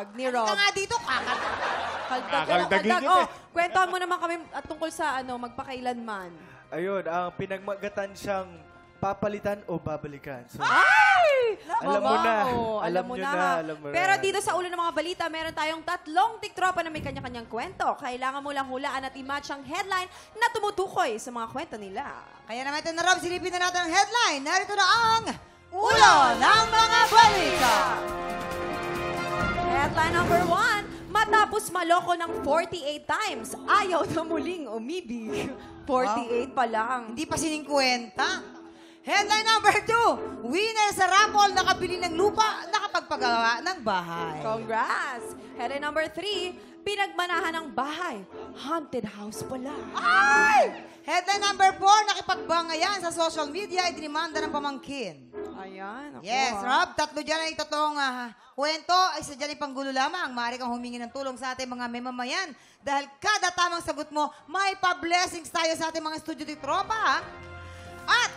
dagdag ni Rob. Ka nga dito, Kakaldagin kita Oh, kwentuhan mo naman kami at tungkol sa magpakailanman. Ayun, ang pinagmagatan siyang papalitan o babalikan. So, Ay! alam mo na. Alam mo nyo na. na, alam mo na. Pero dito sa ulo ng mga balita, meron tayong 3 tiktropa na may kanya-kanyang kwento. Kailangan mo lang hulaan at i-match ang headline na tumutukoy sa mga kwento nila. Kaya naman ito na, Rob, silipin na natin ang headline. Narito na ang ulo ng mga balita. Headline number 1, matapos maloko ng 48 times, ayaw na muling umibig. 48 pa lang. Hindi pa siningkwenta. Headline number 2, winner sa raffle, nakabili ng lupa, nakapagpagawa ng bahay. Congrats! Headline number 3, pinagmanahan ng bahay. Haunted house pala. Ay! Headline number 4, nakipagbangayan sa social media, idinimanda ng pamangkin. Ayan. Ako, Yes, Rob, 3 dyan ay totoong kwento. Isa dyan ay panggulo lamang. Maaari kang humingi ng tulong sa ating mga memamayan. Dahil kada tamang sagot mo, may pa-blessings tayo sa ating mga studio de tropa. At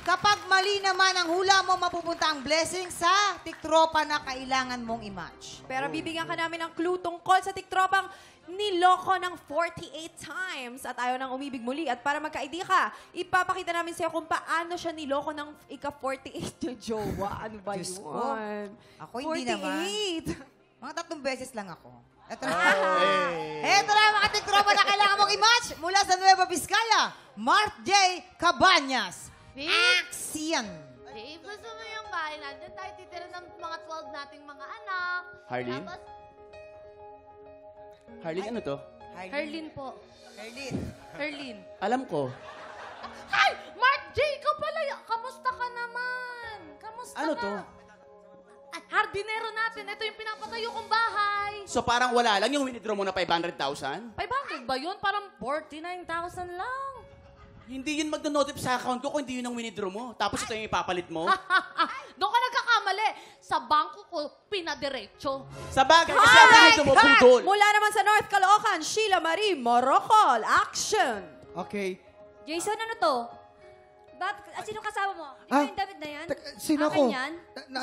kapag mali naman ang hula mo, mapupunta ang blessing sa tiktropa na kailangan mong i-match. Pero bibigyan ka namin ng clue tungkol sa tiktropang niloko ng 48 times at ayaw nang umibig muli. At para magka-idea ka, ipapakita namin sa'yo kung paano siya niloko ng ika-48 na jowa. Ano ba Diyos yun? ko. Ako hindi 48. naman. Mga 3 beses lang ako. Ito na. Ito na mga tiktropa na kailangan mong i-match mula sa Nueva Vizcaya. Mark J. Cabañas. Action! Babe, gusto mo yung bahay natin? Tayo titira ng mga 12 nating mga anak. Harleen? Tapos, Harleen, ano to? Herlin po. Herlin. Herlin. Alam ko. Ay! Mark J! Ikaw pala. Kamusta ka naman? Kamusta Ano ka? to? Ay, hardinero natin. Ito yung pinapatayo kong bahay. So parang wala lang yung winidraw mo na 500,000? 500 ba yun? Parang 49,000 lang. Hindi yun magno-notif sa account ko kung hindi yun ang winidraw mo. Tapos ito yung ipapalit mo. Doon ka nagkakamali. Sa bangko ko, pinadiretso. Sa bagay, kasi ang winidraw mo, putol. Mula naman sa North Caloocan, Sheila Marie Morocol. Action! Okay. Jason, ano to? Sino kasama mo? Ikaw yung damit na yan? Sino Akin ako? yan?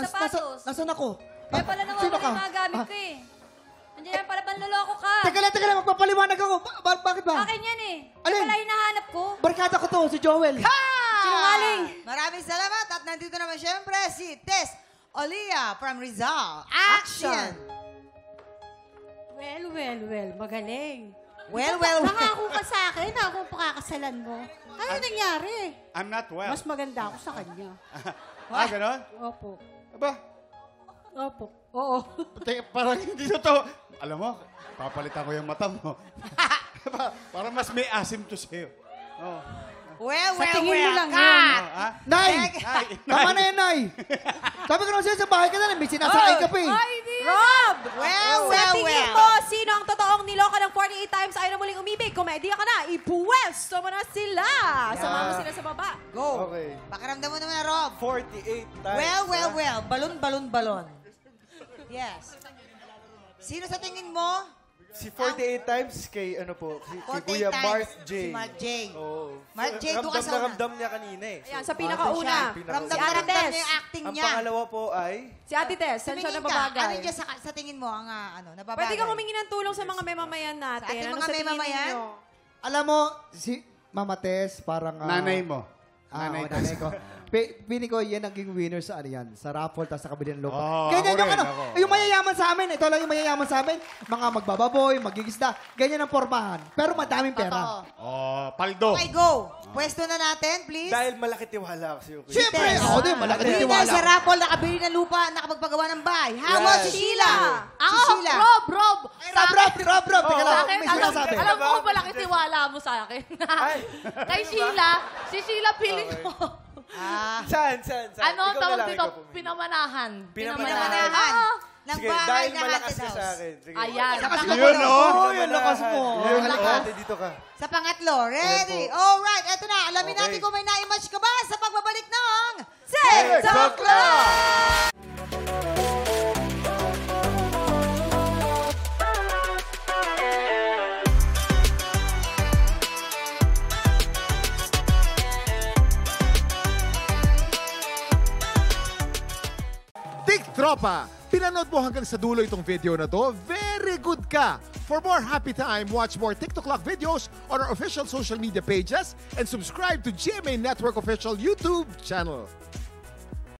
Sapatos. Nasaan ako? Kaya pala Sino nawawala ka? yung mga gamit ko eh. Andiyan yan, pala panloloko ka. Teka lang, magpapaliwanag ako. Bakit ba? Akin yan eh. Alin? Kaya pala hinahanap ko. Barkada ko to, si Joel. Sinungaling! Maraming salamat at nandito naman siyempre si Tess Olia from Rizal. Action! Well, magaling. Well. Nangako ka sa akin na akong pakakasalan mo. Ano nangyari? I'm not well. Mas maganda ako sa kanya. Ganon? Opo. Aba, Opo. Oo. parang hindi totoo. Alam mo, papalitan ko yung mata mo. Parang mas may asim to sa'yo. Oh. Sa tingin mo lang cut! yun. Nay! Tama na yan, Nay. Sabi ko naman sa'yo, sa bahay ka na, may sinasain ka pa eh. Rob! Sa tingin Well. mo, sino ang totoong niloka ng 48 times ayaw na muling umibig? Kung may idea ka na, ipuwesto mo na sila. Samahan mo sila sa baba. Go! Okay. Pakiramdam mo naman na, Rob. 48 times. Well. Balon. Yes. Sino sa tingin mo? Si 48 times kay ano po, si 48 Kuya times. Mark J. Si Mark J. Oo. Mark J, doon ka sa una. Ramdam niya kanina eh. Ayan, sa pinakauna. Ramdam Si na Ate ramdam Tess. niya yung acting Ang niya. pangalawa po ay... Si Ate Tess, saan siya Tumingin ka. nababagay? Ano dyan sa tingin mo ang nababagay? Pwede kang humingi ng tulong sa mga memamayan natin. Sa ating Ano mga sa tingin memamayan? ninyo? Alam mo, si Mama Tess, parang... Nanay mo. Nanay ko. Pili ko, yan naging winner sa ano yan, sa raffle, tapos sa kabili ng lupa. Oh, Ganyan ako yung rin, ano, ako. yung mayayaman sa amin, ito lang yung mayayaman sa amin, mga magbababoy, magigisda, ganyan ang pormahan. Pero madaming pera. Oh, paldo. Okay, go. Pwesto na natin, please. Dahil malaki tiwala kasi yung Siyempre, ako din, malaki din Winner tiwala. sa raffle, nakabili ng lupa, nakapagpagawa ng bahay. How Yes. about si Sheila? Ako, Si Sheila. Rob. Rob, teka lang, Sa akin, may sinasabi. alam mo kung malaki tiwala mo sa akin. Kay Sheila, si Sheila piling ko. Saan? Ano Ikaw tawag na lang, dito? ikaw pumili. Pinamanahan. Pinamanahan. Oo. Ng Sige, bahay dahil na malakas haunted ka sa house. akin. Sige. Ayan. Yun, oh. Oh, yun, lakas mo. Yun, Lakas. ate, dito ka. Sa pangatlo, ready? Ayan po. Alright, eto na. Alamin Okay. natin kung may na-match ka ba sa pagbabalik ng... TikTok Club! Tropa, pinanood mo hanggang sa dulo itong video na to? Very good ka! For more happy time, watch more TikTok Clock videos on our official social media pages and subscribe to GMA Network official YouTube channel.